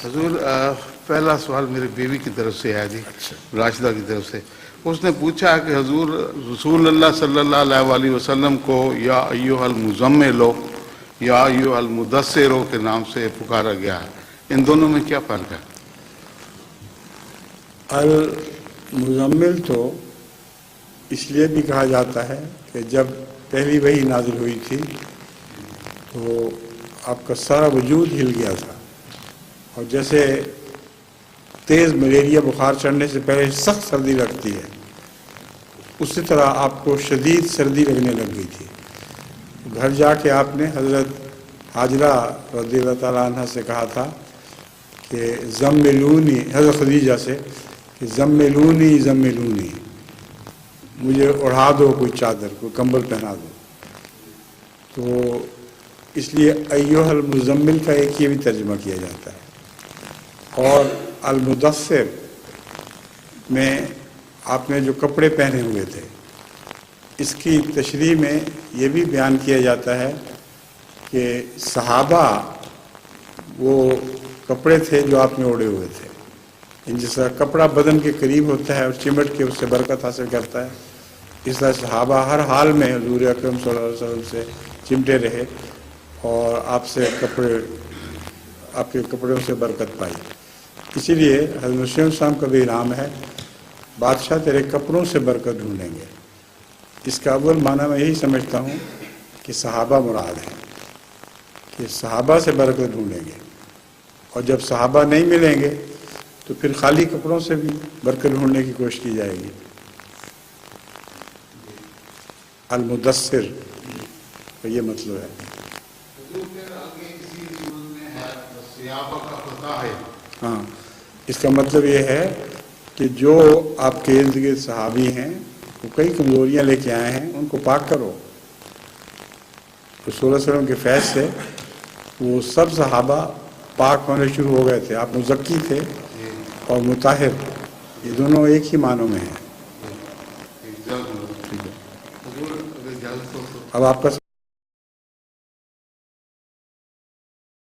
حضور پہلا سوال میرے بیوی کی طرف سے ہے جی، راشدہ کی طرف سے. اس نے پوچھا کہ حضور رسول اللہ صلی اللہ علیہ وسلم کو یا ایھا المزمل یا ایھا المدثر کے نام سے پکارا گیا ہے، ان دونوں میں کیا فرق ہے؟ المزمل تو اس لیے بھی کہا جاتا ہے کہ جب پہلی وحی نازل ہوئی تھی تو آپ کا سارا وجود ہل گیا تھا، اور جیسے تیز ملیریا بخار چڑھنے سے پہلے سخت سردی لگتی ہے، اسی طرح آپ کو شدید سردی لگنے لگ گئی تھی. گھر جا کے آپ نے حضرت حاجرہ رضی اللہ تعالیٰ عنہ سے کہا تھا کہ زملونی، حضرت خدیجہ سے کہ زملونی زملونی، مجھے اڑھا دو، کوئی چادر، کوئی کمبل پہنا دو. تو اس لیے ایھا المزمل کا ایک یہ بھی ترجمہ کیا جاتا ہے. اور المدثر میں آپ نے جو کپڑے پہنے ہوئے تھے، اس کی تشریح میں یہ بھی بیان کیا جاتا ہے کہ صحابہ وہ کپڑے تھے جو آپ نے اوڑھے ہوئے تھے. جس طرح کپڑا بدن کے قریب ہوتا ہے اور چمٹ کے اس سے برکت حاصل کرتا ہے، اس طرح صحابہ ہر حال میں حضور اکرم صلی اللہ علیہ وسلم سے چمٹے رہے اور آپ سے آپ کے کپڑوں سے برکت پائی. اسی لیے حضرت مسیح السلام کا بھی نام ہے، بادشاہ تیرے کپڑوں سے برکت ڈھونڈیں گے. اس کا اول معنی میں یہی سمجھتا ہوں کہ صحابہ مراد ہیں، کہ صحابہ سے برکت ڈھونڈیں گے، اور جب صحابہ نہیں ملیں گے تو پھر خالی کپڑوں سے بھی برکت ڈھونڈنے کی کوشش کی جائے گی. المدثر کا یہ مطلب ہے. ہاں، اس کا مطلب یہ ہے کہ جو آپ کے ارد گرد صحابی ہیں وہ کئی کمزوریاں لے کے آئے ہیں، ان کو پاک کرو. رسول اللہ علیہ وسلم کے فیض سے وہ سب صحابہ پاک ہونے شروع ہو گئے تھے. آپ مزکی تھے اور مطہر، یہ دونوں ایک ہی معنوں میں ہیں. اب آپ کا